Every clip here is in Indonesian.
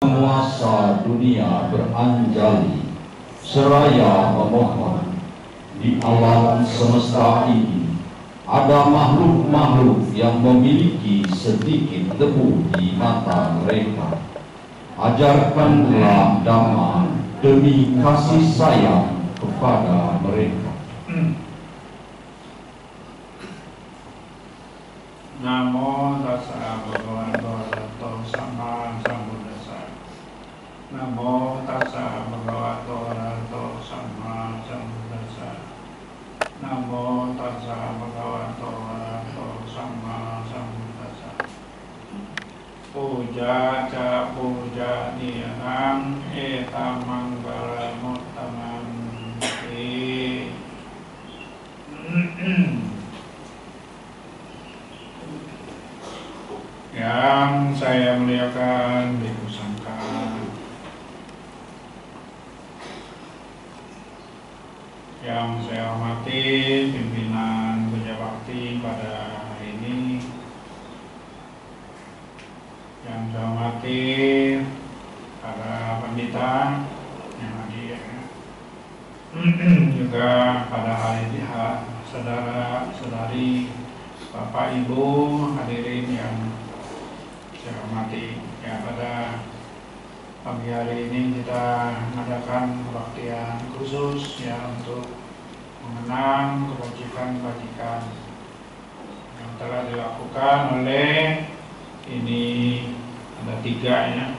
Penguasa dunia beranjali seraya memohon, di alam semesta ini ada makhluk-makhluk yang memiliki sedikit debu di mata mereka. Ajarkanlah Dhamma demi kasih sayang kepada mereka. Namo tassa bhagavato arahato sama sambuddhassa. Namo tassa bhagavato arahato sama sambuddhassa. Namo tassa bhagavato arahato sama sambuddhassa. Puja ca puja niyanam etam manggala muttamam yang saya muliakan Bhikkhu Sangha, yang saya hormati pimpinan Puja Bakti pada hari ini, yang saya hormati para pendeta yang hadir, juga pada hari ini saudara-saudari, Bapak Ibu hadirin yang saya hormati. Ya, pada pagi hari ini kita mengadakan kebaktian khusus ya untuk mengenang kebajikan-kebajikan yang telah dilakukan oleh, ini ada tiga yang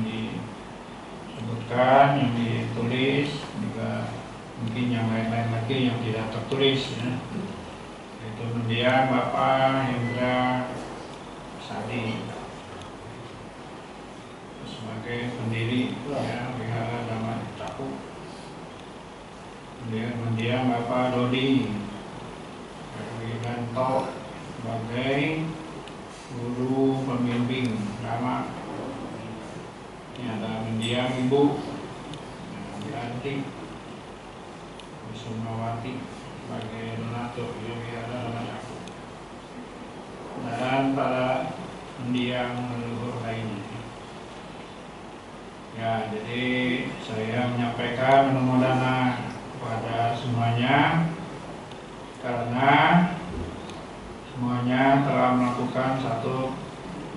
disebutkan, yang ditulis, juga mungkin yang lain-lain lagi yang tidak tertulis ya. Itu kemudian Bapak Hendra Sadi sebagai pendiri ya Wihara Dhamma Cakup. Kemudian Bapak Dodi Wiranto sebagai guru pembimbing Dhamma. Ini ada kemudian Ibu Yanti Wismawati sebagai donatur Wihara Dhamma Cakup, dan para mendiang leluhur lainnya. Ya, jadi saya menyampaikan menumodana kepada semuanya karena semuanya telah melakukan satu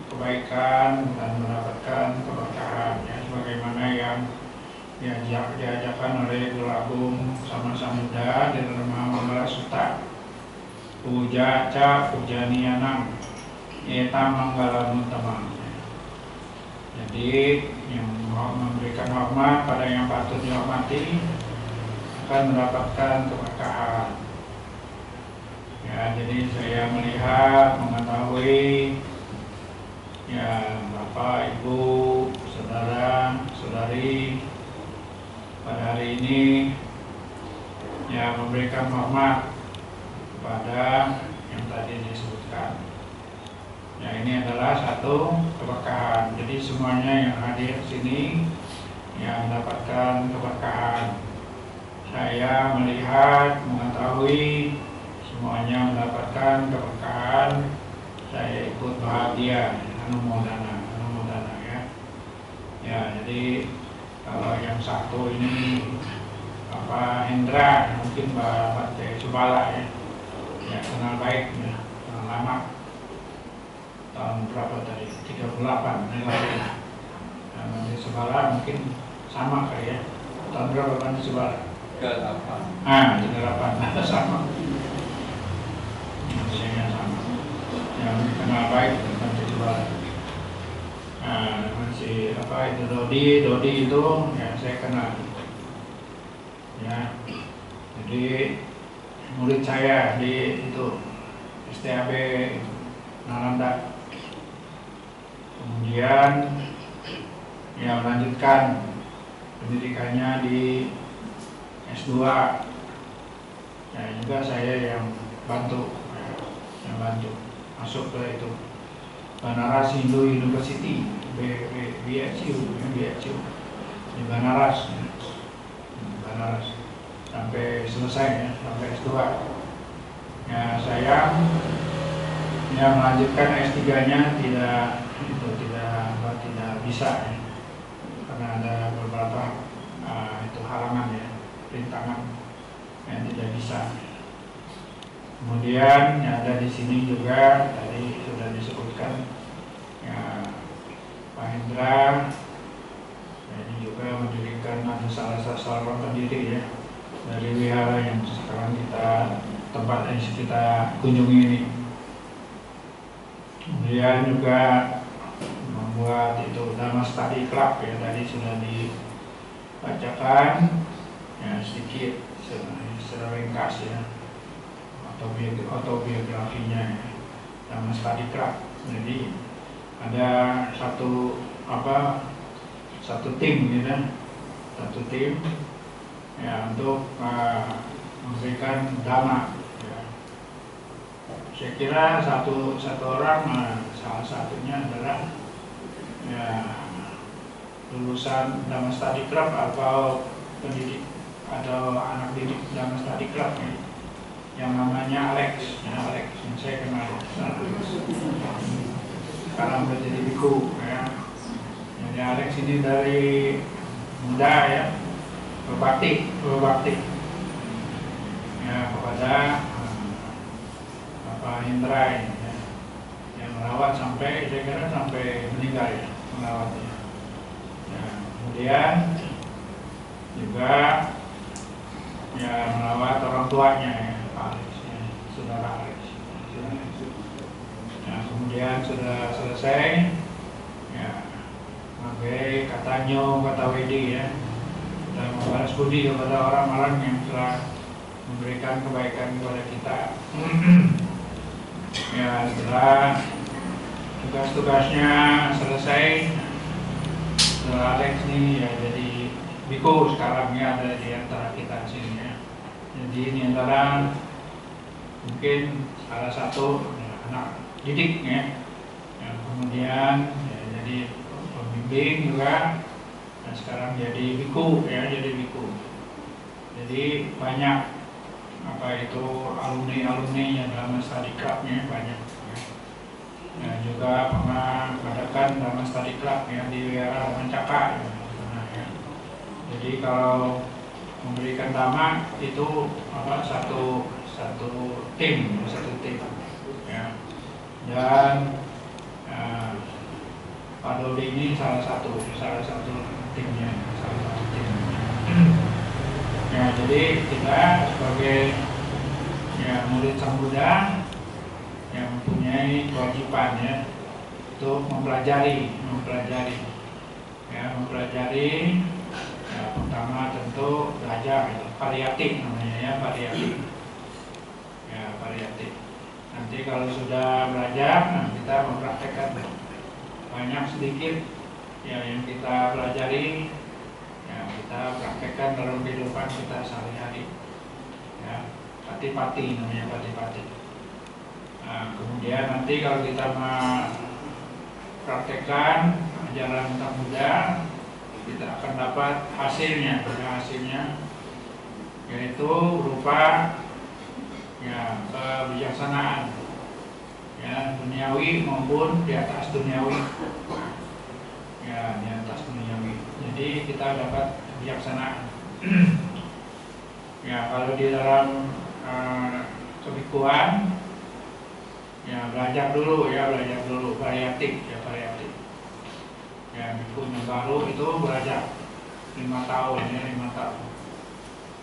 kebaikan dan mendapatkan keberkahan ya, sebagaimana yang diajarkan oleh Guru Agung Sama Samudra di dalam Manggala Sutta. Puja ca puja niyanam eta manggala muttamam. Jadi yang memberikan hormat pada yang patut dihormati akan mendapatkan keberkahan. Ya, jadi saya melihat, mengetahui ya Bapak, Ibu, saudara, saudari pada hari ini ya memberikan hormat pada yang tadi disebutkan. Ya, ini adalah satu keberkahan. Jadi semuanya yang hadir di sini yang mendapatkan keberkahan. Saya melihat, mengetahui semuanya mendapatkan keberkahan. Saya ikut bahagia, anumodana ya. Ya, jadi kalau yang satu ini Bapak Hendra, mungkin Bapak Subala ya. Ya, kenal baik ya, kenal lama. Tahun berapa tadi? 38 lalu. Nanti Subala mungkin sama kali ya. Tahun berapa nanti Subala? 38. 38 sama. Usianya sama. Yang kenal baik nanti Subala. Nah, masih apa itu Dodi itu ya saya kenal. Ya. Jadi murid saya di itu STAB Nalanda. Kemudian ya melanjutkan pendidikannya di S2. Ya, juga saya yang bantu masuk ke itu Banaras Hindu University BHU di Banaras sampai selesai ya, sampai S2. Ya, saya melanjutkan S3-nya tidak bisa ya, karena ada beberapa itu halangan ya, rintangan yang tidak bisa. Kemudian yang ada di sini juga tadi sudah disebutkan ya, Pak Hendra ini juga mendirikan salah satu seorang pendiri ya dari wihara yang sekarang tempat yang kita kunjungi ini. Kemudian juga membuat itu Dhamma Study Club ya, tadi sudah dibacakan ya sedikit secara ringkas ya, autobiografinya ya, Dhamma Study Club. Jadi ada satu tim gitu, satu tim ya untuk memberikan dhamma ya. Saya kira satu orang salah satunya adalah ya lulusan Dhamma Study Club atau pendidik atau anak didik Dhamma Study Club ya, yang namanya Alex ya, Alex yang saya kenal sekarang sudah jadi biku ya. Jadi Alex ini dari muda ya berbakti ya kepada Pak Hendra ya, yang merawat sampai saya kira sampai meninggal ya, merawatnya. Ya, kemudian juga ya merawat orang tuanya ya, Pak Alex ya, saudara Alex. Nah, kemudian sudah selesai ya, sebagai katanya kata Wedi ya, dan membalas budi kepada orang-orang yang telah memberikan kebaikan kepada kita. Ya setelah tugas-tugasnya selesai, setelah Alex ini ya jadi biku sekarang ya, ada di antara kita sini ya. Jadi ini antara mungkin salah satu ya, anak didik ya, yang kemudian ya, jadi pembimbing juga, dan sekarang jadi biku ya, jadi biku. Jadi banyak itu alumni yang Dhamma Study Club-nya banyak ya. Nah, juga pernah mengadakan Dhamma Study Club ya di Wihara Mencaka ya. Nah, ya. Jadi kalau memberikan dhamma itu satu tim ya. Dan Pak Dodi ini salah satu timnya, ya, jadi kita sebagai ya murid Sang Buddha yang mempunyai kewajiban ya untuk mempelajari ya, pertama tentu belajar ya, variatif namanya ya, variatif. Nanti kalau sudah belajar, kita mempraktekkan banyak sedikit ya yang kita pelajari ya, kita praktekkan dalam kehidupan kita sehari-hari ya, pati-pati namanya, pati-pati. Nah, kemudian nanti kalau kita mempraktekkan ajaran Sang Buddha, kita akan dapat hasilnya yaitu berupa ya kebijaksanaan ya, duniawi maupun di atas duniawi ya, di atas duniawi. Jadi kita dapat kebijaksanaan. Ya kalau di dalam kebikuan ya belajar dulu variatif ya, biku yang baru itu belajar 5 tahun ya, 5 tahun.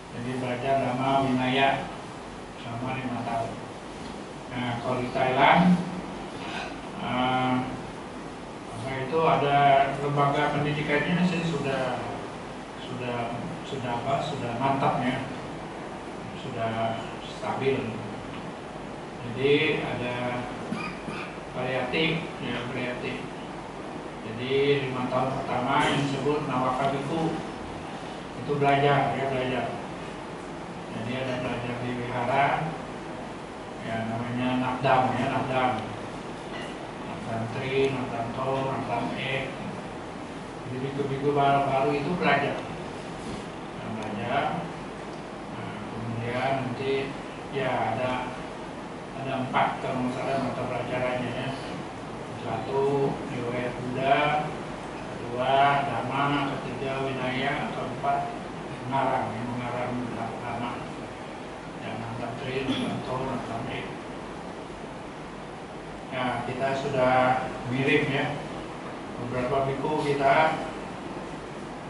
Jadi belajar Dhamma Vinaya selama 5 tahun. Nah, kalau di Thailand itu ada lembaga pendidikannya sih sudah mantap ya, sudah stabil. Jadi ada variatif. Jadi 5 tahun pertama yang disebut Nawaka Biku itu belajar. Jadi ada belajar di wihara ya, namanya Nakdam. Nakdam 3, Nakdam To, Nakdam Ek. Jadi biku-biku baru itu belajar. Nah, kemudian nanti ya ada 4 kalau nggak salah mata pelajarannya ya. 1 riwayat Buddha, 2 kedua Dhamma, ketiga Vinaya, keempat mengarang, yang mengarang Dhamma, yang Tantri, Tanto, Natami. Ya, kita sudah mirim ya beberapa biku kita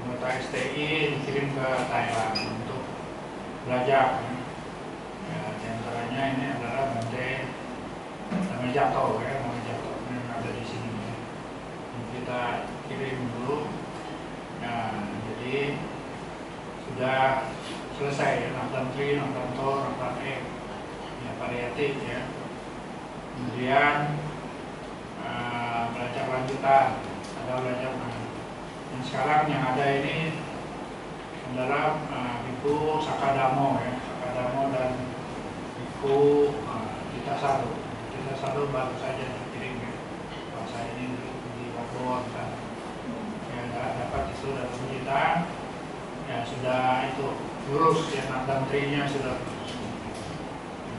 anggota STI dikirim ke Thailand untuk belajar. Ya, diantaranya ini adalah Bante Dhammajato ya, Dhammajato yang ada di sini. Ya. Kita kirim dulu. Nah, jadi sudah selesai ya, Natantri, Natanto, Natane, ya variatif ya. Kemudian belajar lanjutan, ada belajar. Dan sekarang yang ada ini adalah biku Sakadamo ya, Sakadamo dan biku kita satu baru saja dikirim ya. Bahasa ini di Papua kan. Yang dapat itu dalam kita ya sudah itu lurus ya, Natantrinya sudah lurus.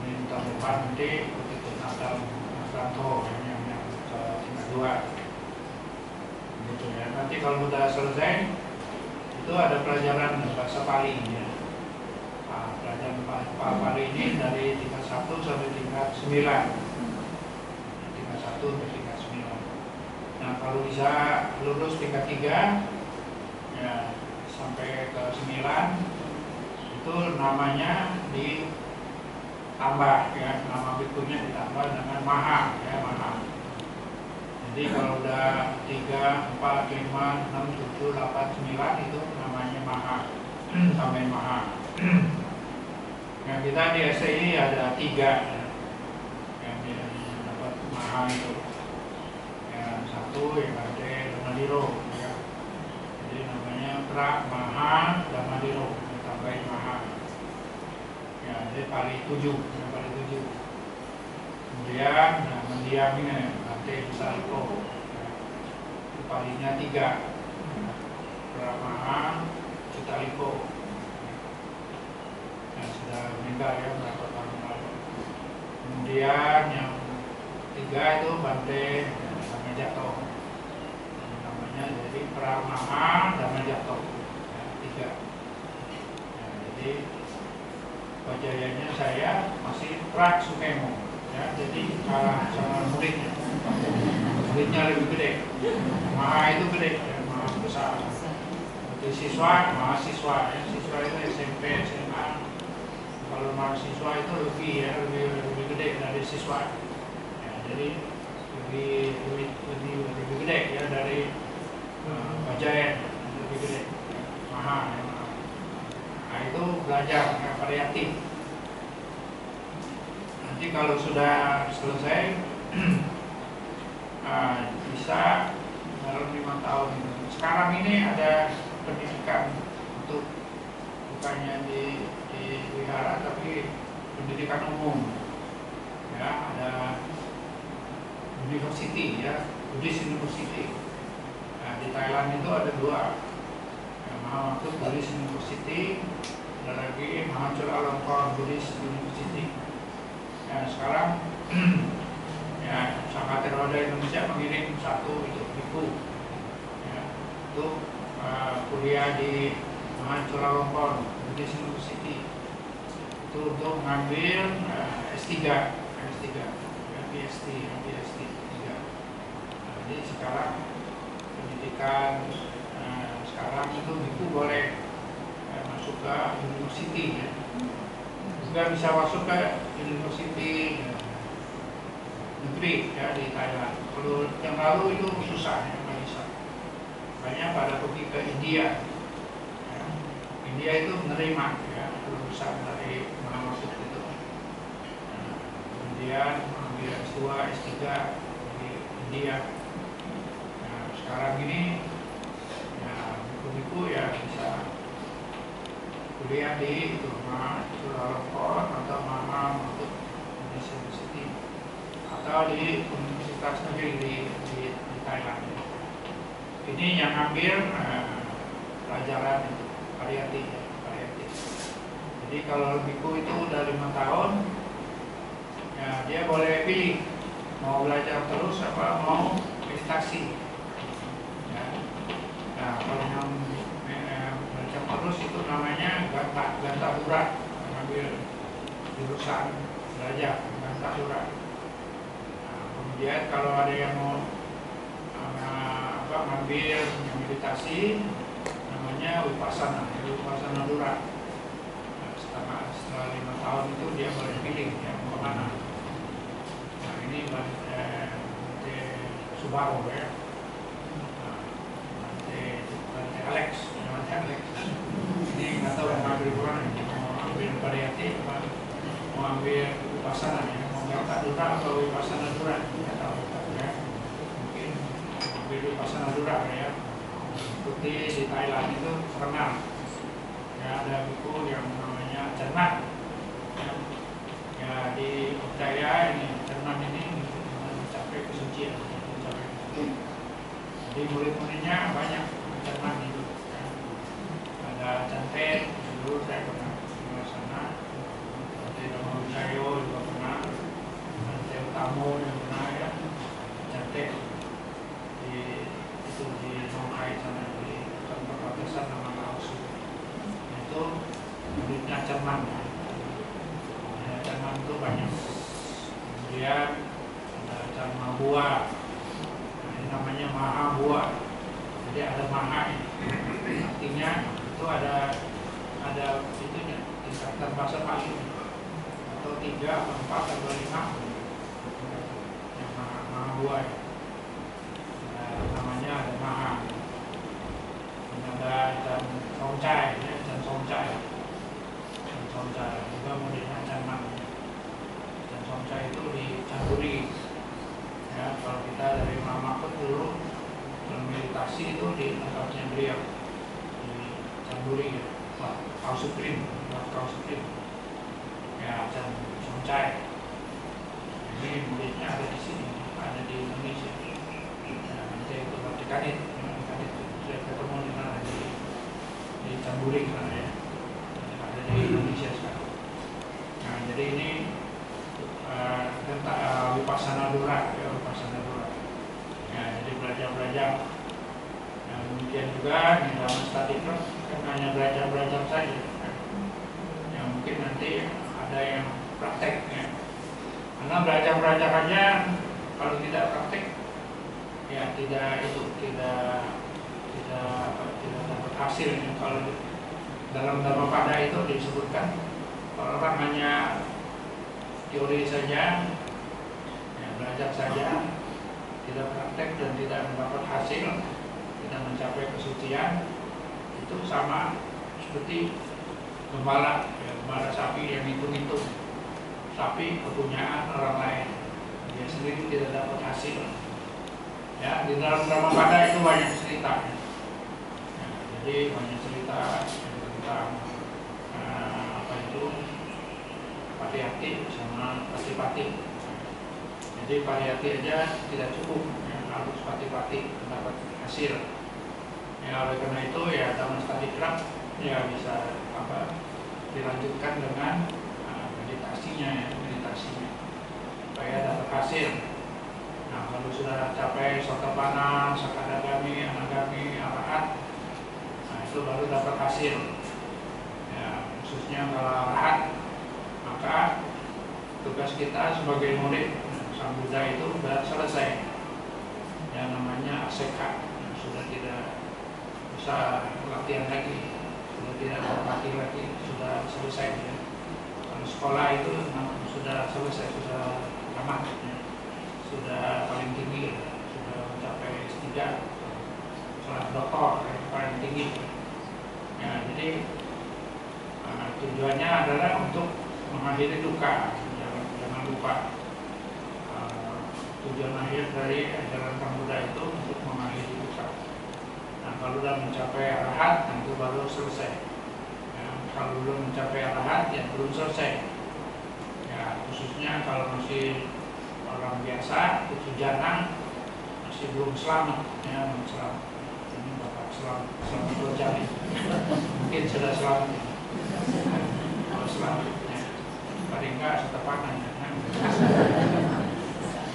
Ini tahun depan nanti ikut Natanto yang tingkat 2. Gitu ya. Nanti kalau sudah selesai itu ada pelajaran bahasa Pali ya. Nah, pelajaran Pali ini dari tingkat 1 sampai tingkat 9. Tingkat 1 sampai tingkat 9. Nah, kalau bisa lulus tingkat 3 ya sampai ke 9 itu namanya ditambah ya, nama bikunya ditambah dengan Maha ya, Maha. Jadi kalau udah 3, 4, 5, 6, 7, 8, 9 itu namanya Maha, tambahin Maha. Yang kita di STI ada 3 ya, yang dapat Maha itu. Yang satu yang ada Dhammadiro ya. Jadi namanya Pra Maha Dhammadiro, tambahin Maha. Ya, jadi Pali 7, ya, Pali 7. Kemudian mendiamnya Bante Busalko, itu Palinya 3, Brahma Cutaliko, yang sudah meninggal ya berapa tahun lalu. Kemudian yang 3 itu Bante Dhammajato, namanya jadi Brahma Dhammajato ya, 3. Ya, jadi Bajayanya saya masih Prak Sukemo ya, jadi sama muridnya lebih gede. Maha itu gede ya, Maha besar. Jadi siswa, mahasiswa ya, siswa itu SMP, SMA. Kalau mahasiswa itu lebih gede dari siswa ya, jadi lebih gede ya dari Bajayan, lebih gede Maha ya. Nah, itu belajar ya, variatif. Nanti kalau sudah selesai bisa dalam 5 tahun. Sekarang ini ada pendidikan untuk bukannya di wihara tapi pendidikan umum. Ya, ada university ya, Buddhist University. Nah, di Thailand itu ada 2. Mahamadut Buddhist University, ada lagi Mahachulalongkorn Buddhist University. Nah, sekarang ya Sangkatan Roda Indonesia mengirim 1 itu biku ya, untuk kuliah di Mahachulalongkorn Buddhist University. Itu untuk mengambil S3 ya, PhD 3. Nah, jadi sekarang pendidikan sekarang itu biku boleh masuk ke university ya. Juga bisa masuk ke university negeri ya di Thailand. Kalau yang lalu itu susah ya, nggak bisa. Banyak pada pergi ke India ya. India itu menerima ya lulusan dari Mahamadut itu. Nah, kemudian mengambil S2, S3 di India. Nah, sekarang ini biku ya bisa kuliah di Mahachulalongkorn atau Mahamadut University atau di universitas negeri di Thailand. Ini yang ambil pelajaran itu variatif. Jadi kalau biku itu udah 5 tahun, ya dia boleh pilih mau belajar terus apa mau meditasi. Ya. namanya ganta urat, mengambil jurusan belajar ganta urat. Nah, kemudian kalau ada yang mau ngambil meditasi, namanya Vipassana, Vipassana urat. Nah, setelah 5 tahun itu dia boleh pilih yang mau mana. Nah, ini Bante Subaro ya. Bante Alex. Ini nggak tahu yang ngambil kurang, mau ambil Pariyati, mau ambil Vipassana ya, mau ganta dura atau Vipassana dura, nggak tahu ya. Mungkin ambil Vipassana dura ya. Seperti di Thailand itu terkenal ya, ada buku yang namanya Cermat ya, di Budaya ini Cermat ini mencapai kesucian. Jadi murid-muridnya banyak Cermat itu ya. Ada Cantet, dulu saya pernah ke sana, Cantet Dhamma Wicayo juga pernah, Cantet Utamo yang pernah ya, Cantet itu di Songkai sana, di perbatasan nama Laos itu muridnya Cermat ya. Cermat itu banyak. Kemudian ada Cermat Buah, ini namanya Maha Buah. Jadi ada Maha, artinya itu ada itunya, tingkatan bahasa Pali atau 3 atau 4 atau 5 yang Maha Buah ya. Namanya ada Maha. Ada Chan Songcai ya, Chan Songcai juga muridnya Cermat. Chan Songcai itu di Chanduri ya. Kalau kita dari Mahmud dulu meditasi itu di tempatnya beliau di Chanduri ya, Kau Suprim ya, Chan Songcai. Ini muridnya ada di sini, ada di Indonesia. Nanti itu di Kadit, saya ketemu di mana, di Chanduri sana ya, ada di Indonesia sekarang. Nah, jadi ini tentang Vipassana Dura ya, Vipassana Dura ya, jadi belajar. Nah, kemudian juga di dalam study group kan hanya belajar saja ya. Yang mungkin nanti ada yang praktek ya, karena belajar aja kalau tidak praktek ya tidak dapat hasil ya. Kalau dalam Dhammapada itu disebutkan kalau orang hanya teori saja ya, belajar saja, tidak praktek dan tidak mendapat hasil, tidak mencapai kesucian, itu sama seperti gembala sapi yang hitung-hitung sapi kepunyaan orang lain, dia sendiri tidak dapat hasil ya. Di dalam Dhammapada itu banyak cerita ya. Jadi banyak cerita tentang apa itu Pariyati sama Patipati. Jadi Pariyati aja tidak cukup ya, harus Patipati mendapat hasil ya. Oleh karena itu ya dalam study club ya bisa dilanjutkan dengan meditasinya supaya dapat hasil. Nah, kalau sudah capai Sotapanna, Sakadagami, Anagami, Arahat, nah itu baru dapat hasil ya. Khususnya kalau Arahat, maka tugas kita sebagai murid Sang Buddha itu sudah selesai yang namanya aseka, sudah tidak bisa latihan lagi, sudah tidak berlatih lagi, sudah selesai ya. Kalau sekolah itu sudah selesai, sudah tamat ya. Sudah paling tinggi ya. Sudah mencapai S3, setelah doktor ya, paling tinggi ya. Jadi tujuannya adalah untuk mengakhiri duka. Jangan lupa tujuan akhir dari ajaran Sang Buddha itu untuk mengakhiri duka. Nah, kalau sudah mencapai arahat, itu baru selesai ya. Kalau belum mencapai arahat, ya belum selesai ya. Khususnya kalau masih orang biasa, jana, masih belum selamat ya, belum selamat. Ini Bapak selamat berjalan, mungkin sudah selamat ya. Kalau selamat ya, paling enggak Sotapanna ya.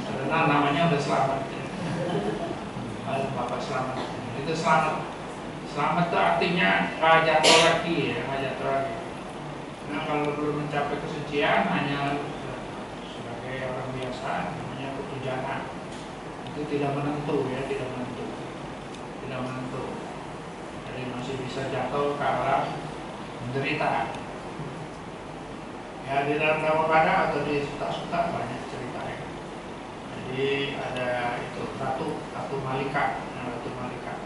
Karena namanya udah selamat ya. Bapak selamat, itu selamat Selamat itu artinya jatuh lagi ya, jatuh lagi. Nah kalau belum mencapai kesucian hanya sebagai orang biasa namanya putu jana. Itu tidak menentu ya, tidak menentu. Tidak menentu. Jadi masih bisa jatuh ke alam menderita. Ya di dalam Dhammapada atau di suta-suta banyak cerita ya. Jadi ada itu Ratu Malika, Ratu Malika.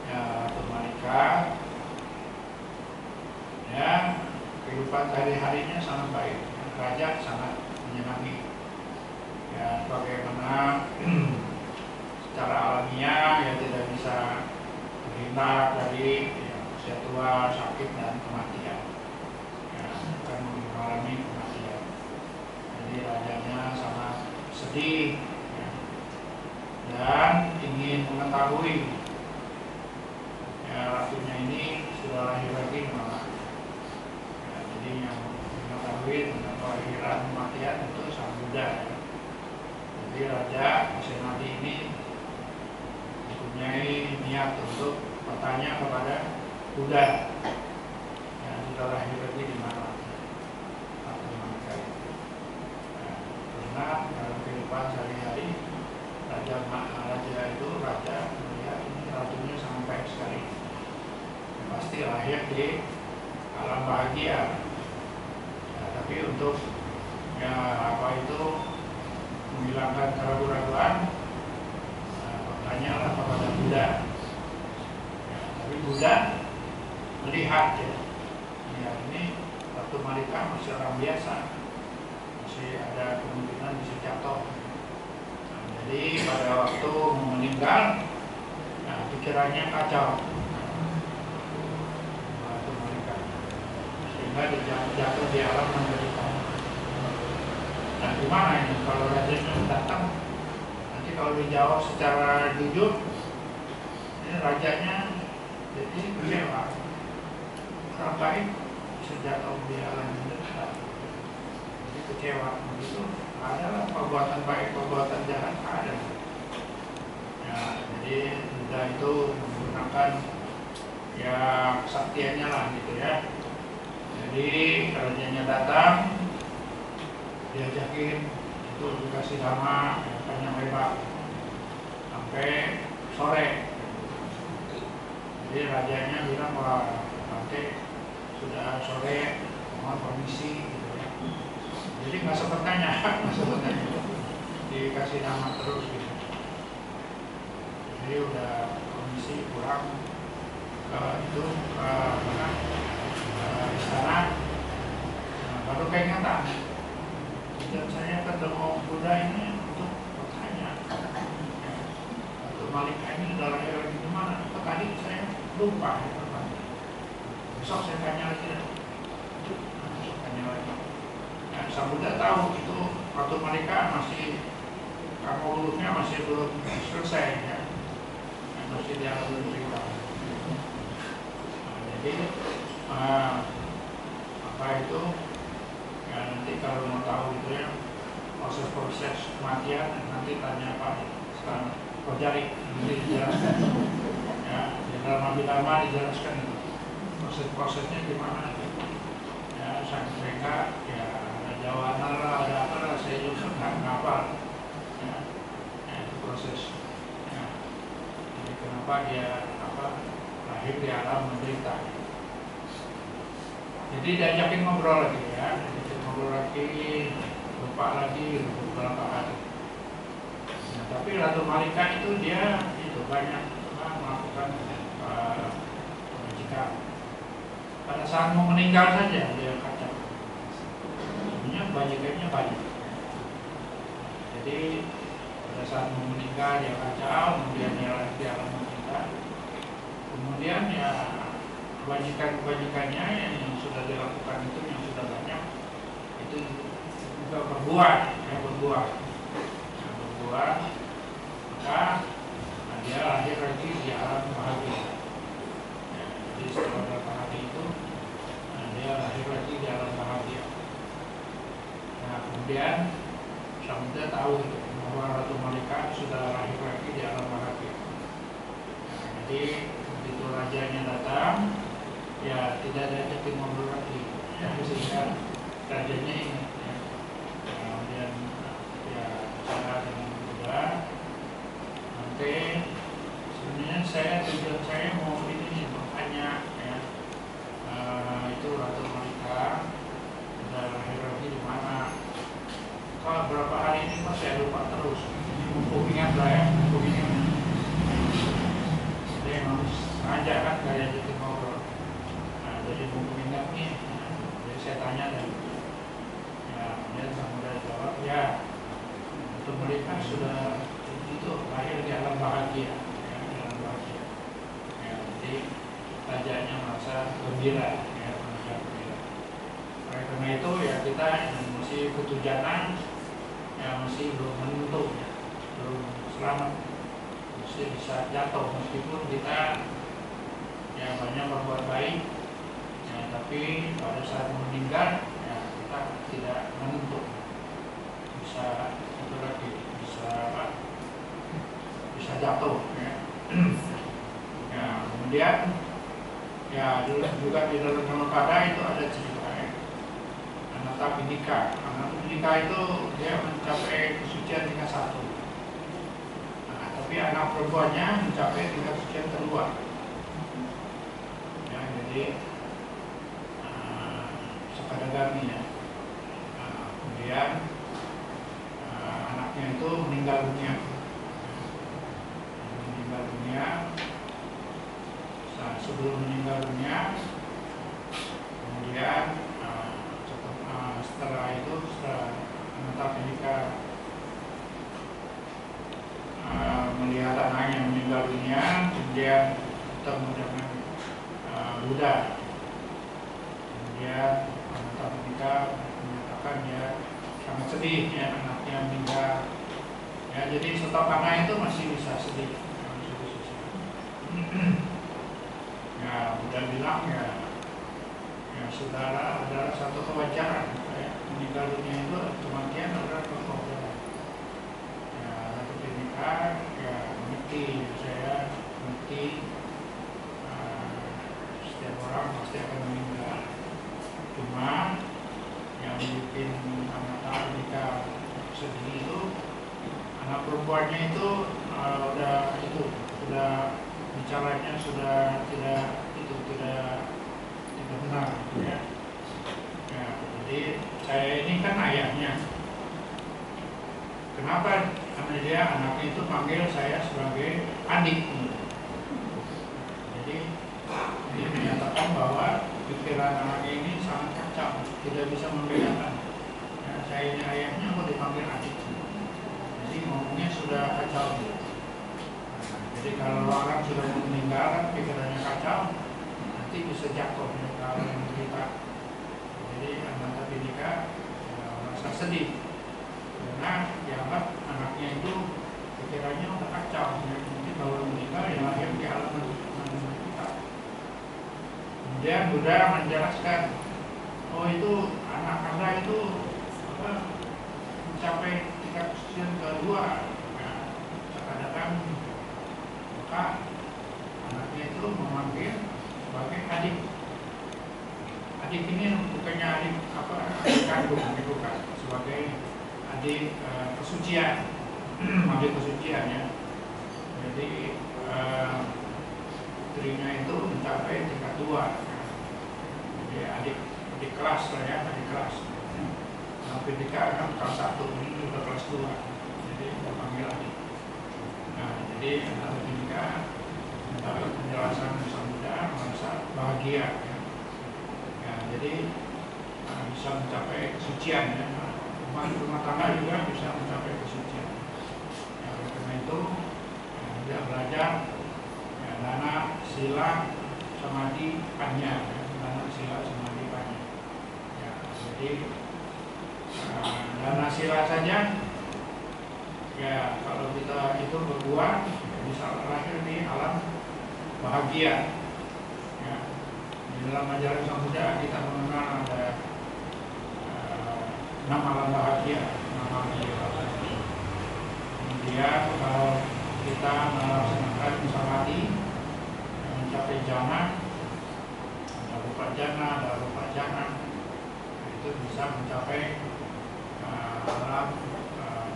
Ya, Ratu Malika. Ya, kehidupan sehari-harinya sangat baik. Raja sangat menyenangi. Ya, bagaimana secara alamiah ya tidak bisa terhindar dari ya, usia tua, sakit dan kematian. Ya, akan mengalami kematian. Jadi rajanya sangat sedih ya, dan ingin mengetahui ya, ratunya ini sudah lahir lagi mana. Ya, jadi yang mengetahui tentang kelahiran kematian itu Sang Buddha. Ya. Jadi Raja Senadi ini mempunyai niat untuk bertanya kepada Buddha yang sudah lahir lagi di mana. Karena dalam kehidupan sehari-hari raja itu melihat ini ratunya sangat baik sekali. Ya, pasti lahir di alam bahagia. Ya, tapi untuk ya apa itu menghilangkan keraguan-keraguan, bertanyalah kepada Buddha. Ya, tapi Buddha melihat ya, ini Ratu Malika masih orang biasa. Ada kemungkinan bisa jatuh. Nah, jadi pada waktu meninggal, nah, pikirannya kacau, Ratu Malika, sehingga dia jatuh di alam menderita. Nah, gimana ini kalau rajanya datang? Nanti kalau dijawab secara jujur, ini rajanya jadi kecewa. Orang baik bisa jatuh di alam menderita. Kecewa begitu, adalah perbuatan baik, perbuatan jahat ada. Ya, jadi Buddha itu menggunakan ya kesaktiannya lah gitu ya. Jadi rajanya datang, diajakin itu dikasih dhamma ya, panjang lebar sampai sore. Jadi rajanya bilang wah nanti sudah sore mohon permisi. Jadi nggak sempat tanya, dikasih nama terus gitu. Jadi udah komisi pulang ke itu istana, nah, baru keingetan. Dan saya ketemu Buddha ini untuk bertanya, Ratu Malika ini udah lahir lagi di mana? Tadi saya lupa. Besok saya tanya lagi. Besok tanya lagi. Sang Buddha tahu itu Ratu Malika masih urusnya masih belum selesai ya, masih dia belum cerita. Nah, jadi apa itu ya nanti kalau mau tahu itu ya proses kematian nanti tanya Pak sekarang Kojari nanti dijelaskan ya di dalam Abhidhamma dijelaskan itu proses-prosesnya gimana ya sehingga ya Jawa lah, ada apa lah, saya juga nggak hafal ya, itu proses ya. Jadi kenapa dia lahir di alam menderita. Jadi diajakin ngobrol lagi ya, lupa lagi beberapa hari. Nah, tapi Ratu Malika itu dia itu banyak melakukan kebajikan. Pada saat mau meninggal saja dia kacau. Kebajikannya banyak. Jadi pada saat mau meninggal dia kacau, kemudian dia di alam menderita. Kemudian ya kebajikannya yang sudah dilakukan itu yang sudah banyak itu juga berbuah, maka dia lahir lagi di alam bahagia. Ya, jadi setelah beberapa hari itu dia lahir lagi di alam bahagia. Nah, kemudian Sang Buddha tahu itu, bahwa Ratu Malika sudah lahir lagi di alam bahagia. Nah, jadi begitu ya tidak ada jati ngobrol lagi, ya, sehingga rajanya ingat ya. Kemudian ya cara dengan mudah. Nanti sebenarnya tujuan saya mau ini bertanya ya, itu Ratu Malika udah lahir lagi di mana. Kalau berapa hari ini kok saya lupa terus. Mumpung ingat lah ya, mumpung ingat. Jadi harus sengaja kan gaya jadi ngobrol. Nah, jadi mumpung ingat nih, jadi saya tanya dan ya, dia mudah jawab ya. Untuk mereka sudah itu lahir di alam bahagia, ya, di alam bahagia. Ya, jadi rajanya merasa gembira, ya, merasa gembira. Oleh karena itu ya kita masih ketujanan, ya masih belum menentu, ya, belum selamat, masih bisa jatuh meskipun kita ya banyak berbuat baik, ya, tapi pada saat meninggal ya kita tidak menentu, bisa itu lagi bisa apa? Bisa jatuh, ya. Ya, kemudian ya juga di dalam Dhammapada itu ada cerita ya. Anathapindika. Anathapindika itu dia mencapai kesucian tingkat 1. Nah, tapi anak perempuannya mencapai tingkat kesucian terluar. Ya, jadi Sakadagami ya. Nah, kemudian anaknya itu meninggal dunia. Nah, sebelum meninggal dunia, kemudian setelah itu Anathapindika melihat anaknya meninggal dunia, kemudian bertemu dengan Buddha. Kemudian Anathapindika menyatakan dia sangat sedih ya anaknya meninggal. Ya, jadi setiap anak itu masih bisa sedih. Ya, Buddha bilang ya saudara adalah satu kewajaran. Ya, meninggal dunia itu kematian adalah kewajaran. Ya, Anathapindika ya mengerti, saya mengerti setiap orang pasti akan meninggal. Cuma yang bikin Anathapindika sedih itu anak perempuannya itu sudah bicaranya sudah tidak benar ya. Ya, jadi saya ini kan ayahnya. Kenapa? Karena dia anaknya itu panggil saya sebagai adik. Jadi dia menyatakan bahwa pikiran anaknya ini sangat kacau, tidak bisa membedakan. Ya, saya ini ayahnya mau dipanggil adik. Jadi ngomongnya sudah kacau. Jadi kalau orang sudah meninggal, pikirannya kacau, nanti bisa jatuh kalau menderita. Jadi Anathapindika merasa sedih karena dianggap anaknya itu pikirannya udah kacau. Nanti kalau meninggal ya lahir di alam menderita. Kemudian Buddha menjelaskan, oh itu anak Anda itu mencapai tingkat kesucian kedua. Kadang-kadang maka anaknya itu memanggil sebagai adik. Adik ini bukannya adik kandung, bukan, sebagai adik kesucian, adik kesucian ya. Jadi putrinya itu mencapai tingkat 2. Jadi adik kelas lah ya, adik kelas. Anathapindika kan kelas 1, ini sudah kelas 2. Jadi dipanggil adik. Nah, jadi Anathapindika mendapat penjelasan Sang Buddha merasa bahagia ya. Ya, jadi bisa mencapai kesucian ya. Rumah tangga juga bisa mencapai kesucian. Ya, oleh karena itu dia belajar ya, dana, sila, samadhi, panya ya. Dana, sila, samadhi, panya ya, jadi dana sila saja ya, kalau kita itu berbuat bisa lahir di alam bahagia ya. Di dalam ajaran Sang Buddha kita mengenal ada 6 alam bahagia, 6 alam bahagia. Kemudian kalau kita melaksanakan samadhi mencapai jana, rupa jana, ada rupa jana, itu bisa mencapai alam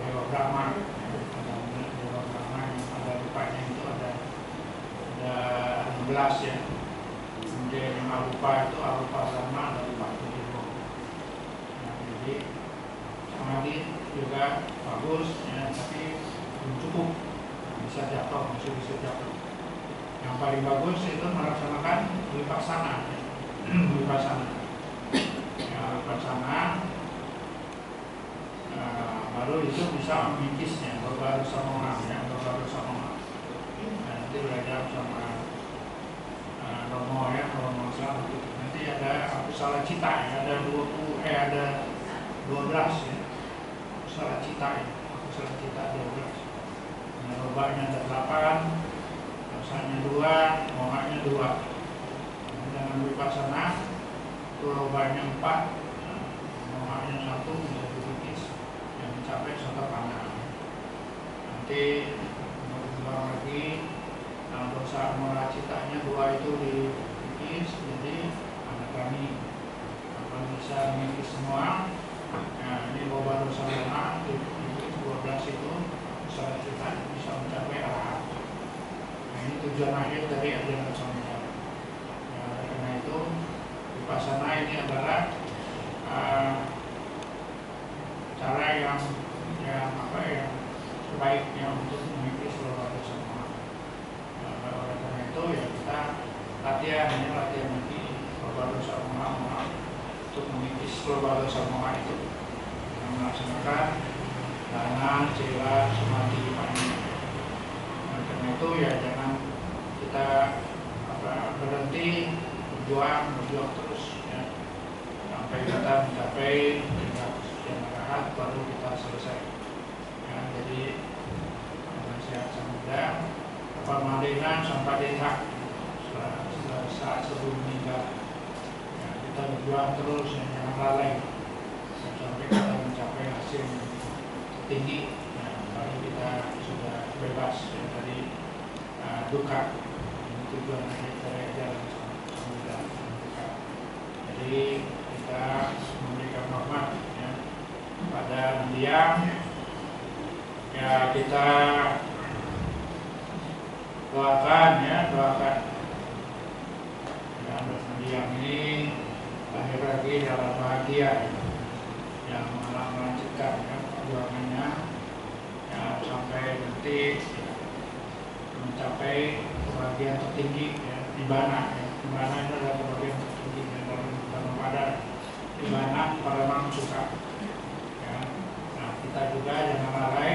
Dewa Brahma. Ada Dewa Brahma yang ada rupanya itu ada 16 ya. Kemudian yang arupa itu arupa Brahma ada 47. Nah, jadi samadhi juga bagus ya, tapi belum cukup, bisa jatuh, masih bisa jatuh. Yang paling bagus itu melaksanakan vipassana ya. Vipassana ya, vipassana baru itu bisa memikisnya, baru sama ya, baru sama. Nah, nanti belajar sama Romo ya, Romo Islam itu. Nanti ada akusala cita ya, ada 12 ya. Akusala cita ya, akusala cita 12. Nah, robanya ada 8, dosanya 2, mohanya 2. Nah, dengan vipassana itu robanya 4, mohanya 1 bisa dikikis yang mencapai sotapanna. Nanti berulang lagi. Nah, dosa mula citanya 2 itu dikikis, jadi anak kami akan bisa mengikis semua. Nah, ini bahwa dosa mula dikikis 12 itu dosa cita bisa mencapai arahat. Nah, ini tujuan akhir dari ajaran Samudra. Nah, karena itu vipassana ini adalah cara yang sebaiknya untuk mengikis seluruh dosa mula. Oleh karena itu ya kita latihan lagi seluruh dosa mula untuk mengikis seluruh dosa mula itu dengan melaksanakan dana, sila, samadhi, paning. Karena itu ya jangan kita berhenti berjuang terus ya, sampai kita mencapai tingkat kesucian arahat baru kita selesai ya. Jadi nasihat Samudra Pamadena sampai hak saat sebelum meninggal ya, kita berjuang terus ya, jangan lalai sampai kita mencapai hasil tinggi ya, baru kita sudah bebas ya, dari duka. Ini tujuan akhir dari ajaran Samudra. Jadi kita memberikan hormat ya, pada mendiang ya, kita doakan ya, dan mendiang ini lahir lagi dalam bahagia yang malah melanjutkan ya, perjuangannya ya, sampai nanti mencapai kebahagiaan tertinggi ya, Nibbana ya. Nibbana itu adalah kebahagiaan tertinggi ya, dalam pada Nibbana Paramang Sukha ya. Nah, kita juga jangan lalai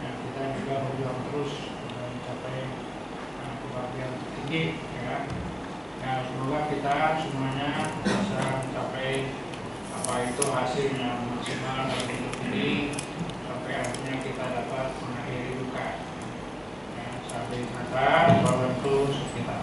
ya, kita juga berjuang terus mencapai kebahagiaan tertinggi ya. Nah, semoga kita semuanya bisa mencapai apa itu hasil yang maksimal dalam hidup ini sampai akhirnya kita dapat mengakhiri duka ya, sampai kata bahwa itu kita